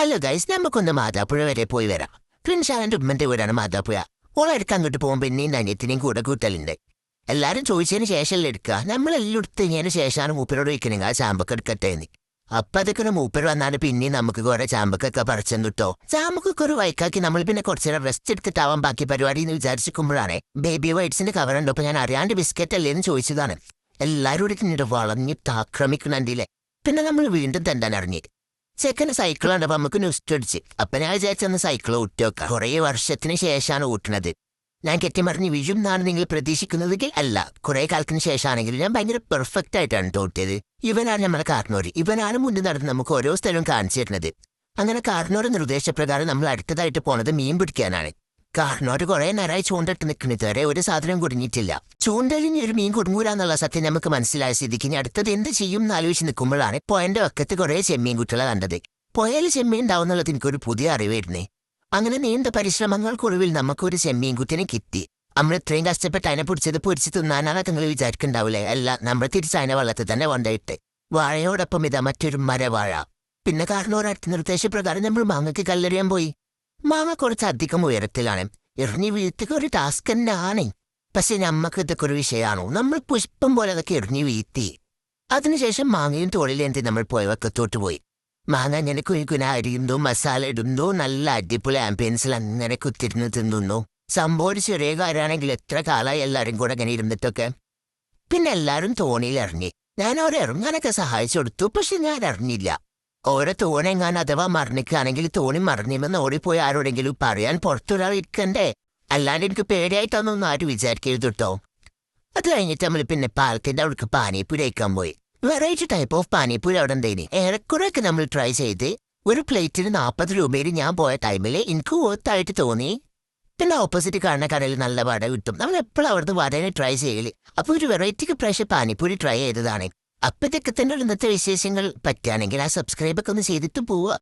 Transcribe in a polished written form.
Hello guys, നമുക്കൊന്ന് മാതാപ്പുഴ വരെ പോയി വരാം. ട്വിൻഷാനന്റെ ഉമ്മന്റെ വീടാണ് മാതാപ്പുഴ. ഓളെടുക്കാൻ അങ്ങോട്ട് പോകുമ്പോൾ പിന്നെയും അനിയത്തിനെയും കൂടെ കൂട്ടലുണ്ട്. എല്ലാരും ചോദിച്ചതിന് ശേഷമല്ലേ എടുക്കുക. നമ്മളെല്ലാം എടുത്തതിന് ശേഷമാണ് മൂപ്പരോട് വയ്ക്കണെങ്കിൽ ആ ചാമ്പൊക്കെ എടുക്കട്ടെ എന്ന്. അപ്പൊ അതൊക്കെ മൂപ്പർ വന്നാണ് പിന്നെയും നമുക്ക് കുറെ ചാമ്പക്കൊക്കെ പറിച്ചു കിട്ടോ. ചാമ്പക്കൊക്കെ ഒരു വൈക്കാക്കി നമ്മൾ പിന്നെ കുറച്ചേരം റെസ്റ്റ് എടുത്തിട്ടാവാൻ ബാക്കി പരിപാടി എന്ന് വിചാരിച്ചിരിക്കുമ്പോഴാണ് ബേബി വൈറ്റ്സിന്റെ കവറുണ്ടോ. അപ്പൊ ഞാൻ അറിയാണ്ട് ബിസ്ക്കറ്റ് അല്ലേന്ന് ചോദിച്ചതാണ്. എല്ലാവരും കൂടി തിന്നിട്ട് വളഞ്ഞിട്ട് ആക്രമിക്കണണ്ടില്ലേ. പിന്നെ നമ്മൾ വീണ്ടും തെണ്ടാൻ ഇറങ്ങി. ചെക്കന് സൈക്കിൾ കണ്ടപ്പോ നമുക്ക് നുസ്റ്റടിച്ച്. അപ്പൊ ഞാൻ വിചാരിച്ചെന്ന് സൈക്കിൾ ഊട്ടിവെക്കാം. കുറേ വർഷത്തിന് ശേഷമാണ് ഊട്ടുന്നത്. ഞാൻ കെട്ടിമറിഞ്ഞ് വീഴും എന്നാണ് നിങ്ങൾ പ്രതീക്ഷിക്കുന്നത് അല്ല. കുറെ കാലത്തിന് ശേഷമാണെങ്കിലും ഞാൻ ഭയങ്കര പെർഫെക്റ്റ് ആയിട്ടാണ് തോട്ടിയത്. ഇവനാണ് നമ്മളെ കാർണോര്. ഇവനാണ് മുന്നിൽ നടന്ന് നമുക്ക് ഓരോ സ്ഥലവും കാണിച്ചു തരുന്നത്. അങ്ങനെ കാർണോര് നിർദ്ദേശപ്രകാരം നമ്മൾ അടുത്തതായിട്ട് പോണത് മീൻ പിടിക്കാനാണ്. കാർണോര് കുറെ നേരമായി ചൂണ്ടിട്ട് നിൽക്കുന്നത് വരെ ഒരു സാധനം കുടുങ്ങിയിട്ടില്ല. ചൂണ്ടലിന് ഒരു മീൻ കുടുങ്ങൂലെന്നുള്ള സത്യം നമുക്ക് മനസ്സിലായ സ്ഥിതിക്ക് ഇനി അടുത്തത് എന്ത് ചെയ്യും എന്നാലോചിച്ച് നിൽക്കുമ്പോഴാണ് പോയന്റെ വക്കത്ത് കുറെ ചെമ്മീൻ കുട്ടികളെ കണ്ടത്. പോയാൽ ചെമ്മീൻ ഉണ്ടാവുന്നുള്ളത് എനിക്കൊരു പുതിയ അറിവായിരുന്നേ. അങ്ങനെ നീണ്ട പരിശ്രമങ്ങൾക്കൊടുവിൽ നമുക്കൊരു ചെമ്മീൻ കുട്ടിനെ കിട്ടി. നമ്മൾ ഇത്രയും കഷ്ടപ്പെട്ട് അതിനെ പിടിച്ചത് പൊരിച്ച് തിന്നാനാണ് നിങ്ങൾ വിചാരിക്കുന്നുണ്ടാവില്ലേ. അല്ല, നമ്മൾ തിരിച്ച് അതിനെ വെള്ളത്തിൽ തന്നെ കൊണ്ടുപോയിട്ട് വാഴയോടൊപ്പം ഇതാ മറ്റൊരു മരവാഴ. പിന്നെ കാരണോർ അടുത്ത നിർദ്ദേശപ്രകാരം നമ്മൾ മാങ്ങയ്ക്ക് കല്ലെറിയാൻ പോയി. മാങ്ങ കുറച്ചധികം ഉയരത്തിലാണ്. എറിഞ്ഞു വീഴ്ത്തുക ഒരു ടാസ്ക് തന്നെയാണ്. പക്ഷെ നമ്മക്ക് ഇതൊക്കെ ഒരു വിഷയമാണോ. നമ്മൾ പുഷ്പം പോലെ അതൊക്കെ എറിഞ്ഞു വീഴ്ത്തി. അതിനുശേഷം മാങ്ങയും തോളിലേന്തി നമ്മൾ പോയ വക്കത്തോട്ട് പോയി. മാങ്ങ അങ്ങനെ കുഞ്ഞുകുന അരിയുന്നു, മസാല ഇടുന്നു, നല്ല അടിപൊളി ആംബിയൻസിൽ അങ്ങനെ കുത്തിരുന്ന് തിന്നുന്നു. സംഭവം ഒരു ചെറിയ കാര്യമാണെങ്കിൽ എത്ര കാലമായി എല്ലാവരും കൂടെ അങ്ങനെ ഇരുന്നിട്ടൊക്കെ. പിന്നെ എല്ലാവരും തോണിയിൽ ഇറങ്ങി. ഞാൻ അവരെ ഇറങ്ങാനൊക്കെ സഹായിച്ചു കൊടുത്തു. പക്ഷെ ഞാൻ ഇറങ്ങില്ല. ഓരോ തോണെങ്ങാൻ അഥവാ മറന്നിക്കുകയാണെങ്കിൽ തോണി മറന്നിമെന്ന് ഓടിപ്പോയി ആരോടെങ്കിലും പറയാൻ പുറത്തൊരാൾ ഇരിക്കണ്ടേ. അല്ലാണ്ട് എനിക്ക് പേടിയായിട്ടൊന്നും ആരും വിചാരിക്കരുത് കേട്ടോ. അത് കഴിഞ്ഞിട്ട് നമ്മൾ പിന്നെ പാലത്തിന്റെ അവിടേക്ക് പാനിപ്പൂരി കഴിക്കാൻ പോയി. വെറൈറ്റി ടൈപ്പ് ഓഫ് പാനിപ്പൂരി അവിടെ ഉണ്ടേനി. ഏറെക്കുറെയൊക്കെ നമ്മൾ ട്രൈ ചെയ്ത് ഒരു പ്ലേറ്റിന് 40 രൂപയിൽ ഞാൻ പോയ ടൈമിൽ എനിക്ക് ഓത്തായിട്ട് തോന്നി. പിന്നെ ഓപ്പോസിറ്റ് കാണുന്ന കടയിൽ നല്ല വട കിട്ടും. നമ്മൾ എപ്പോഴും അവിടുന്ന് വടനെ ട്രൈ ചെയ്യല്. അപ്പോൾ ഒരു വെറൈറ്റിക്ക് പ്രാവശ്യം പാനിപ്പൂരി ട്രൈ ചെയ്തതാണ്. അപ്പോഴത്തേക്ക് തന്നെ ഇന്നത്തെ വിശേഷങ്ങൾ പറ്റുകയാണെങ്കിൽ ആ സബ്സ്ക്രൈബൊക്കെ ഒന്ന് ചെയ്തിട്ട് പോവുക.